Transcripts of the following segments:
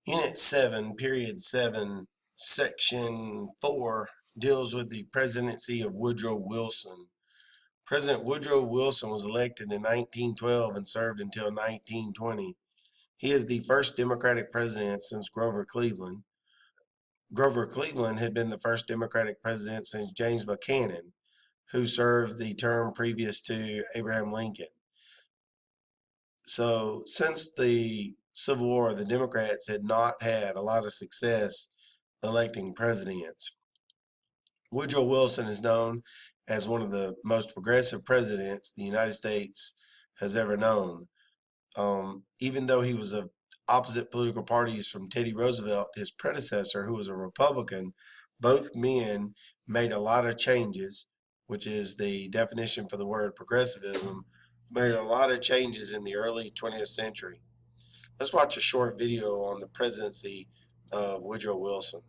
Unit 7, Period 7, Section 4 deals with the presidency of Woodrow Wilson. President Woodrow Wilson was elected in 1912 and served until 1920. He is the first Democratic president since Grover Cleveland. Grover Cleveland had been the first Democratic president since James Buchanan, who served the term previous to Abraham Lincoln. So, since the Civil War, the Democrats had not had a lot of success electing presidents. Woodrow Wilson is known as one of the most progressive presidents the United States has ever known. Even though he was of opposite political parties from Teddy Roosevelt, his predecessor, who was a Republican, both men made a lot of changes, which is the definition for the word progressivism, made a lot of changes in the early 20th century. Let's watch a short video on the presidency of Woodrow Wilson.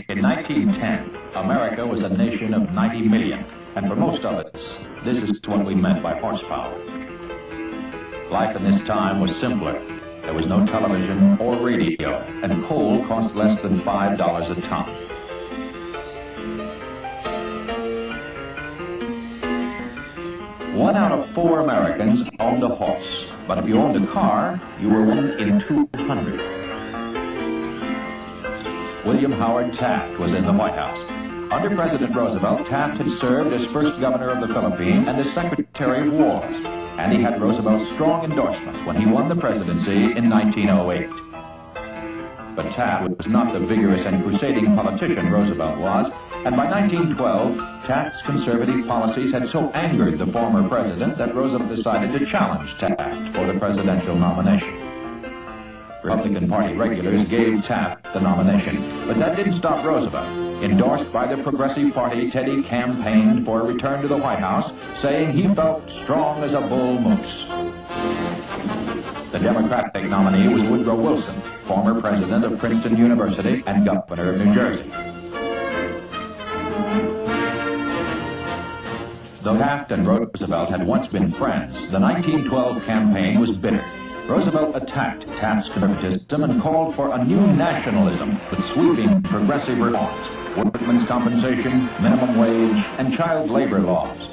In 1910, America was a nation of 90 million, and for most of us, this is what we meant by horsepower. Life in this time was simpler. There was no television or radio, and coal cost less than $5 a ton. One out of 4 Americans owned a horse, but if you owned a car, you were one in 200. William Howard Taft was in the White House. Under President Roosevelt, Taft had served as first governor of the Philippines and as Secretary of War, and he had Roosevelt's strong endorsement when he won the presidency in 1908. But Taft was not the vigorous and crusading politician Roosevelt was, and by 1912, Taft's conservative policies had so angered the former president that Roosevelt decided to challenge Taft for the presidential nomination. Republican Party regulars gave Taft the nomination, but that didn't stop Roosevelt. Endorsed by the Progressive Party, Teddy campaigned for a return to the White House, saying he felt strong as a bull moose. The Democratic nominee was Woodrow Wilson, former president of Princeton University and governor of New Jersey. Though Taft and Roosevelt had once been friends, the 1912 campaign was bitter. Roosevelt attacked Taft's conservatism and called for a new nationalism with sweeping progressive reforms, workmen's compensation, minimum wage, and child labor laws.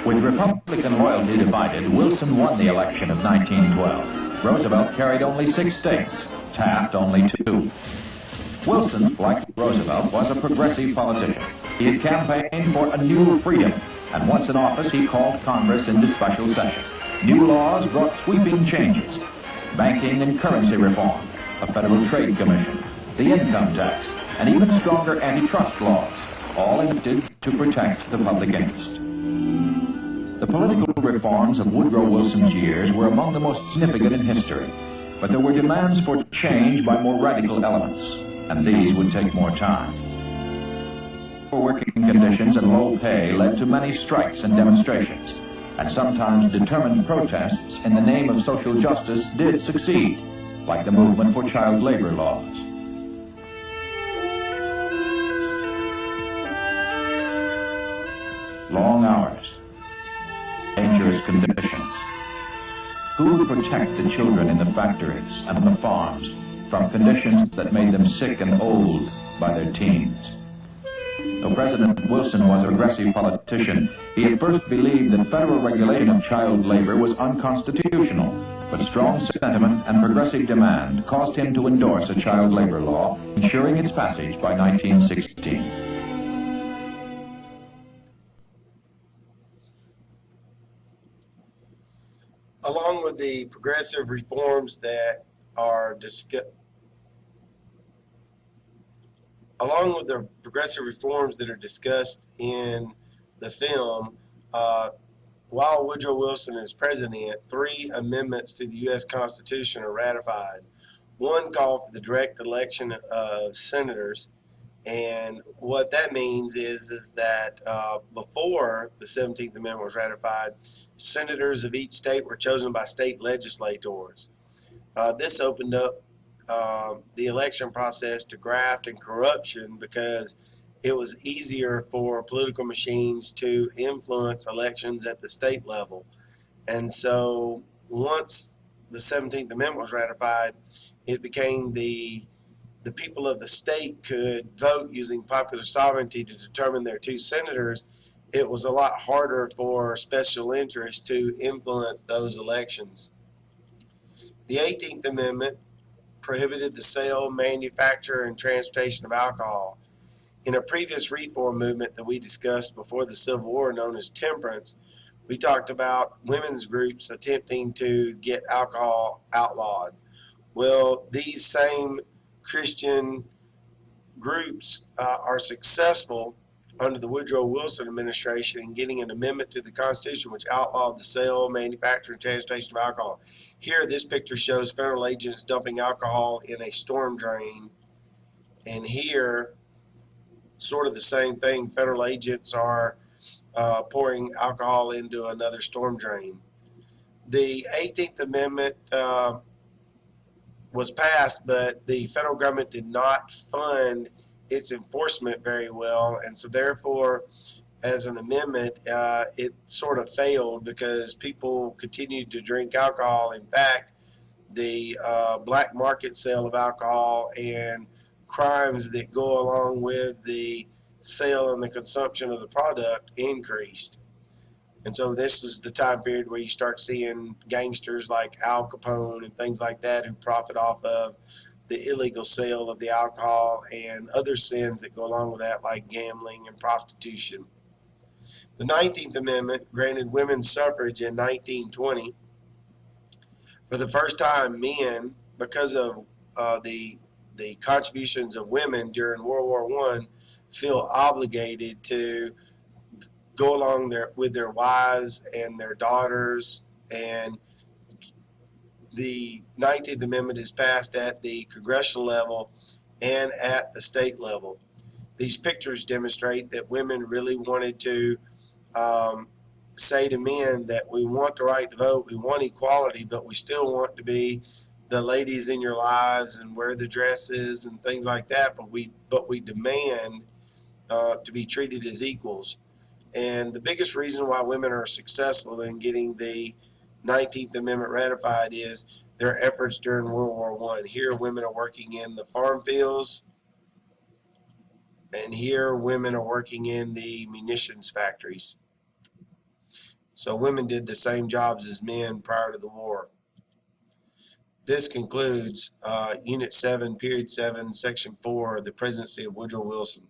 With Republican loyalty divided, Wilson won the election of 1912. Roosevelt carried only 6 states, Taft only 2. Wilson, like Roosevelt, was a progressive politician. He had campaigned for a new freedom, and once in office, he called Congress into special session. New laws brought sweeping changes: banking and currency reform, a federal trade commission, the income tax, and even stronger antitrust laws, all intended to protect the public interest. The political reforms of Woodrow Wilson's years were among the most significant in history, but there were demands for change by more radical elements, and these would take more time. Poor working conditions and low pay led to many strikes and demonstrations, and sometimes determined protests in the name of social justice did succeed, like the movement for child labor laws. Long hours, dangerous conditions. Who would protect the children in the factories and on the farms from conditions that made them sick and old by their teens? Though President Wilson was a progressive politician, he at first believed that federal regulation of child labor was unconstitutional, but strong sentiment and progressive demand caused him to endorse a child labor law, ensuring its passage by 1916. Along with the progressive reforms that are discussed in the film, while Woodrow Wilson is president, 3 amendments to the U.S. Constitution are ratified. One called for the direct election of senators, and what that means is that before the 17th Amendment was ratified, senators of each state were chosen by state legislators. This opened up the election process to graft and corruption, because it was easier for political machines to influence elections at the state level. And so once the 17th Amendment was ratified, it became the people of the state could vote using popular sovereignty to determine their two senators. It was a lot harder for special interests to influence those elections. The 18th Amendment prohibited the sale, manufacture, and transportation of alcohol. In a previous reform movement that we discussed before the Civil War, known as temperance, we talked about women's groups attempting to get alcohol outlawed. Well, these same Christian groups are successful under the Woodrow Wilson administration in getting an amendment to the Constitution which outlawed the sale, manufacture, and transportation of alcohol. Here, this picture shows federal agents dumping alcohol in a storm drain. And here, sort of the same thing, federal agents are pouring alcohol into another storm drain. The 18th Amendment was passed, but the federal government did not fund its enforcement very well, and so therefore, as an amendment, it sort of failed because people continued to drink alcohol. In fact, the black market sale of alcohol and crimes that go along with the sale and the consumption of the product increased. And so this is the time period where you start seeing gangsters like Al Capone and things like that who profit off of the illegal sale of the alcohol and other sins that go along with that, like gambling and prostitution. The 19th Amendment granted women's suffrage in 1920. For the first time, men, because of the contributions of women during World War I, feel obligated to go along with their wives and their daughters, and the 19th Amendment is passed at the congressional level and at the state level. These pictures demonstrate that women really wanted to say to men that we want the right to vote, we want equality, but we still want to be the ladies in your lives and wear the dresses and things like that, but we demand to be treated as equals. And the biggest reason why women are successful in getting the 19th Amendment ratified is their efforts during World War I. Here, women are working in the farm fields, and here, women are working in the munitions factories. So women did the same jobs as men prior to the war. This concludes Unit 7, Period 7, Section 4, the presidency of Woodrow Wilson.